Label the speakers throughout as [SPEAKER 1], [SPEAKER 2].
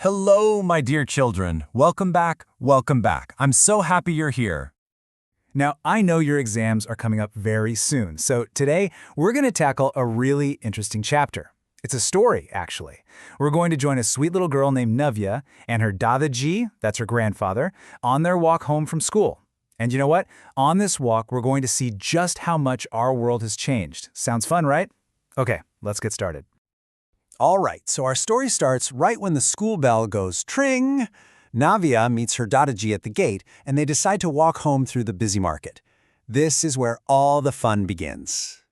[SPEAKER 1] Hello, my dear children. Welcome back, welcome back. I'm so happy you're here.
[SPEAKER 2] Now, I know your exams are coming up very soon, so today we're going to tackle a really interesting chapter. It's a story, actually. We're going to join a sweet little girl named Navya and her Dadaji, that's her grandfather, on their walk home from school. And you know what? On this walk, we're going to see just how much our world has changed. Sounds fun, right? Okay, let's get started.
[SPEAKER 3] All right, so our story starts right when the school bell goes tring. Navya meets her Dadaji at the gate, and they decide to walk home through the busy market. This is where all the fun begins.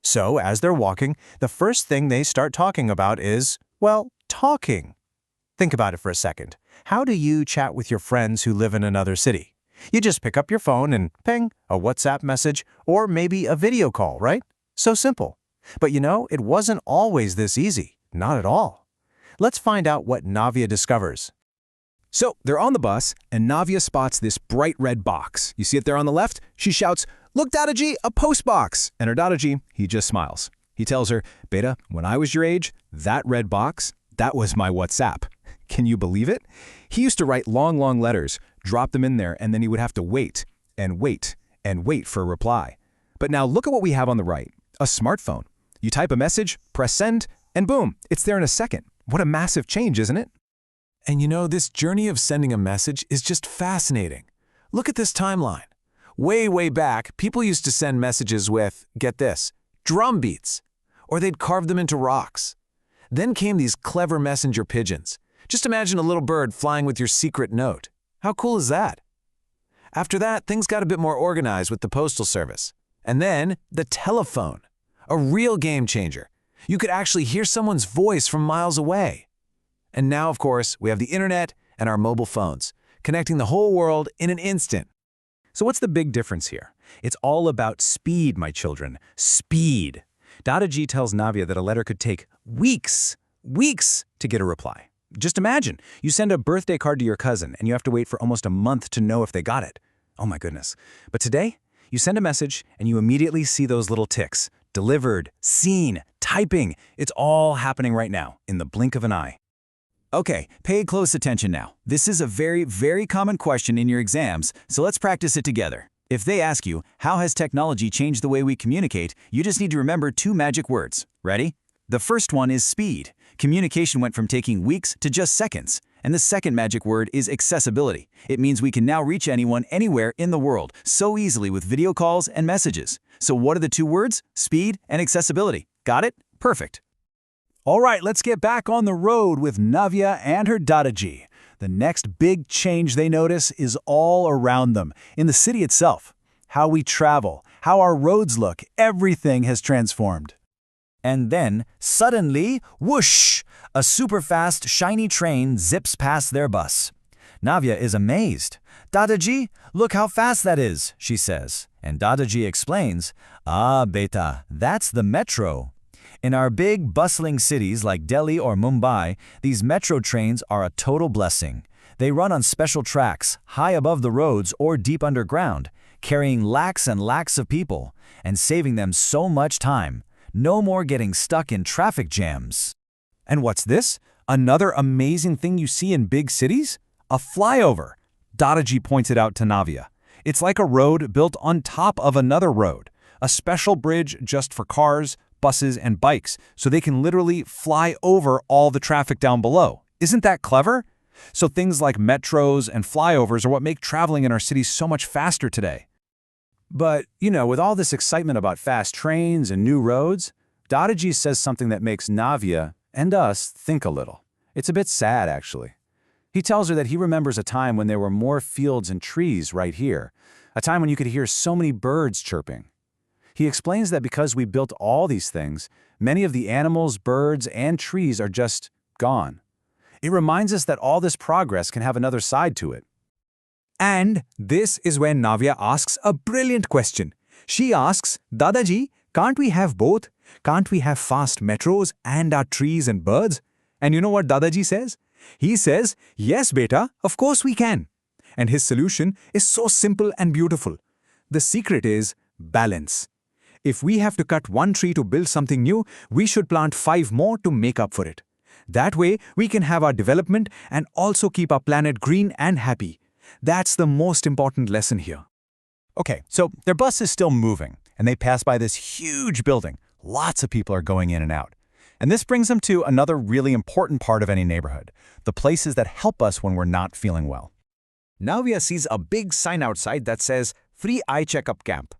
[SPEAKER 4] So, as they're walking, the first thing they start talking about is, well, talking. Think about it for a second. How do you chat with your friends who live in another city? You just pick up your phone and ping, a WhatsApp message, or maybe a video call, right? So simple. But you know, it wasn't always this easy. Not at all. Let's find out what Navya discovers.
[SPEAKER 5] So, they're on the bus, and Navya spots this bright red box. You see it there on the left? She shouts, "Look, Dadaji, a postbox!" And her Dadaji, he just smiles. He tells her, "Beta, when I was your age, that red box, that was my WhatsApp." Can you believe it? He used to write long, long letters, drop them in there, and then he would have to wait, and wait, and wait for a reply. But now look at what we have on the right, a smartphone. You type a message, press send, and boom, it's there in a second. What a massive change, isn't it?
[SPEAKER 6] And you know, this journey of sending a message is just fascinating. Look at this timeline. Way, way back, people used to send messages with, get this, drum beats, or they'd carve them into rocks. Then came these clever messenger pigeons. Just imagine a little bird flying with your secret note. How cool is that? After that, things got a bit more organized with the postal service. And then, the telephone. A real game changer. You could actually hear someone's voice from miles away. And now, of course, we have the internet and our mobile phones, connecting the whole world in an instant.
[SPEAKER 2] So what's the big difference here? It's all about speed, my children. Speed. Dadaji tells Navya that a letter could take weeks to get a reply. Just imagine, you send a birthday card to your cousin and you have to wait for almost a month to know if they got it. Oh my goodness. But today, you send a message and you immediately see those little ticks. Delivered, seen, typing. It's all happening right now, in the blink of an eye.
[SPEAKER 1] Okay, pay close attention now. This is a very, very common question in your exams, so let's practice it together. If they ask you, how has technology changed the way we communicate, you just need to remember two magic words. Ready? The first one is speed. Communication went from taking weeks to just seconds. And the second magic word is accessibility. It means we can now reach anyone anywhere in the world so easily with video calls and messages. So what are the two words? Speed and accessibility. Got it? Perfect.
[SPEAKER 2] All right, let's get back on the road with Navya and her Dadaji. The next big change they notice is all around them, in the city itself. How we travel, how our roads look, everything has transformed.
[SPEAKER 1] And then, suddenly, whoosh! A super-fast, shiny train zips past their bus. Navya is amazed. "Dadaji, look how fast that is," she says. And Dadaji explains, "Ah, beta, that's the metro." In our big, bustling cities like Delhi or Mumbai, these metro trains are a total blessing. They run on special tracks, high above the roads or deep underground, carrying lakhs and lakhs of people, and saving them so much time. No more getting stuck in traffic jams.
[SPEAKER 2] And what's this? Another amazing thing you see in big cities? A flyover. Dadaji pointed out to Navya. It's like a road built on top of another road. A special bridge just for cars, buses, and bikes, so they can literally fly over all the traffic down below. Isn't that clever? So things like metros and flyovers are what make traveling in our cities so much faster today. But, you know, with all this excitement about fast trains and new roads, Dadaji says something that makes Navya and us think a little. It's a bit sad, actually. He tells her that he remembers a time when there were more fields and trees right here, a time when you could hear so many birds chirping. He explains that because we built all these things, many of the animals, birds, and trees are just gone. It reminds us that all this progress can have another side to it. And this is when Navya asks a brilliant question. She asks, "Dadaji, can't we have both? Can't we have fast metros and our trees and birds?" And you know what Dadaji says? He says, "Yes, beta, of course we can." And his solution is so simple and beautiful. The secret is balance. If we have to cut one tree to build something new, we should plant 5 more to make up for it. That way, we can have our development and also keep our planet green and happy. That's the most important lesson here.
[SPEAKER 1] Okay, so their bus is still moving, and they pass by this huge building. Lots of people are going in and out. And this brings them to another really important part of any neighborhood, the places that help us when we're not feeling well.
[SPEAKER 2] Navya sees a big sign outside that says, Free Eye Checkup Camp.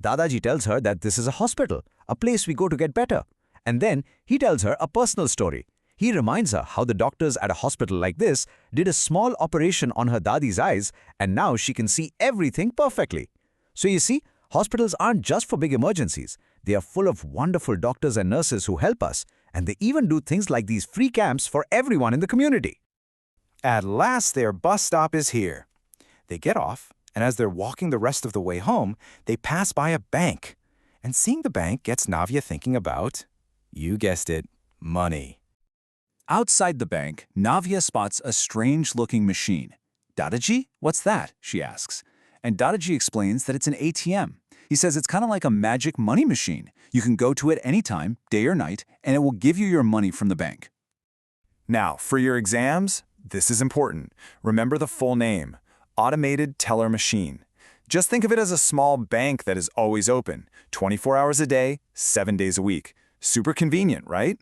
[SPEAKER 2] Dadaji tells her that this is a hospital, a place we go to get better. And then he tells her a personal story. He reminds her how the doctors at a hospital like this did a small operation on her Dadi's eyes, and now she can see everything perfectly. So you see, hospitals aren't just for big emergencies. They are full of wonderful doctors and nurses who help us, and they even do things like these free camps for everyone in the community.
[SPEAKER 4] At last, their bus stop is here. They get off, and as they're walking the rest of the way home, they pass by a bank. And seeing the bank gets Navya thinking about, you guessed it, money.
[SPEAKER 2] Outside the bank, Navya spots a strange-looking machine. Dadaji, what's that? She asks. And Dadaji explains that it's an ATM. He says it's kind of like a magic money machine. You can go to it anytime, day or night, and it will give you your money from the bank.
[SPEAKER 4] Now, for your exams, this is important. Remember the full name, Automated Teller Machine. Just think of it as a small bank that is always open, 24 hours a day, 7 days a week. Super convenient, right?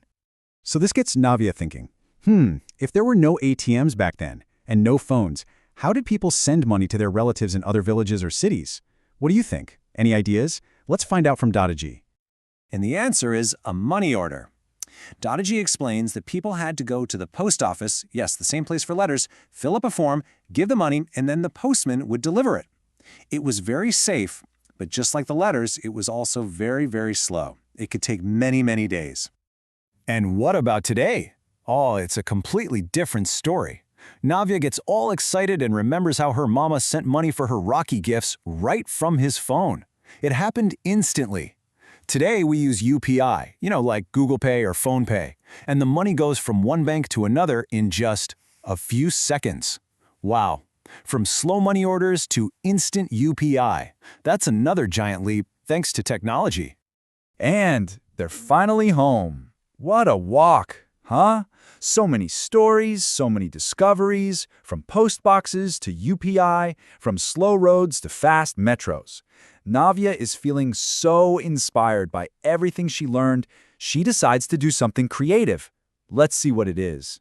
[SPEAKER 3] So this gets Navya thinking, if there were no ATMs back then and no phones, how did people send money to their relatives in other villages or cities? What do you think? Any ideas? Let's find out from Dadaji.
[SPEAKER 6] And the answer is a money order. Dadaji explains that people had to go to the post office, yes, the same place for letters, fill up a form, give the money, and then the postman would deliver it. It was very safe, but just like the letters, it was also very, very slow. It could take many, many days.
[SPEAKER 4] And what about today? Oh, it's a completely different story. Navya gets all excited and remembers how her mama sent money for her Rocky gifts right from his phone. It happened instantly. Today we use UPI, like Google Pay or Phone Pay, and the money goes from one bank to another in just a few seconds. Wow. From slow money orders to instant UPI. That's another giant leap thanks to technology.
[SPEAKER 2] And they're finally home. What a walk, huh? So many stories, so many discoveries, from postboxes to UPI, from slow roads to fast metros. Navya is feeling so inspired by everything she learned, she decides to do something creative. Let's see what it is.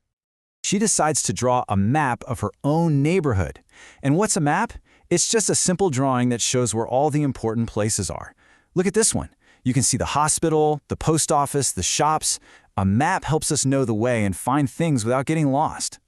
[SPEAKER 2] She decides to draw a map of her own neighborhood. And what's a map? It's just a simple drawing that shows where all the important places are. Look at this one. You can see the hospital, the post office, the shops. A map helps us know the way and find things without getting lost.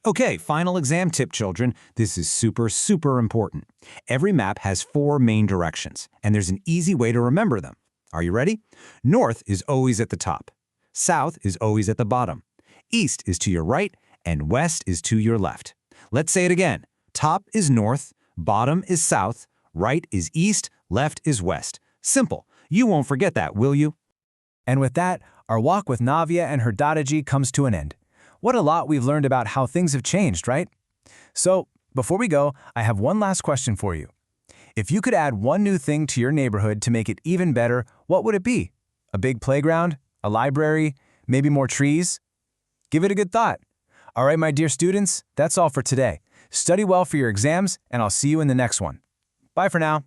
[SPEAKER 5] Okay, final exam tip, children. This is super, super important. Every map has 4 main directions, and there's an easy way to remember them. Are you ready? North is always at the top. South is always at the bottom. East is to your right, and west is to your left. Let's say it again. Top is north, bottom is south, right is east, left is west. Simple. You won't forget that, will you?
[SPEAKER 1] And with that, our walk with Navya and her Dadaji comes to an end. What a lot we've learned about how things have changed, right? So, before we go, I have one last question for you. If you could add one new thing to your neighborhood to make it even better, what would it be? A big playground? A library? Maybe more trees? Give it a good thought. All right, my dear students, that's all for today. Study well for your exams, and I'll see you in the next one. Bye for now.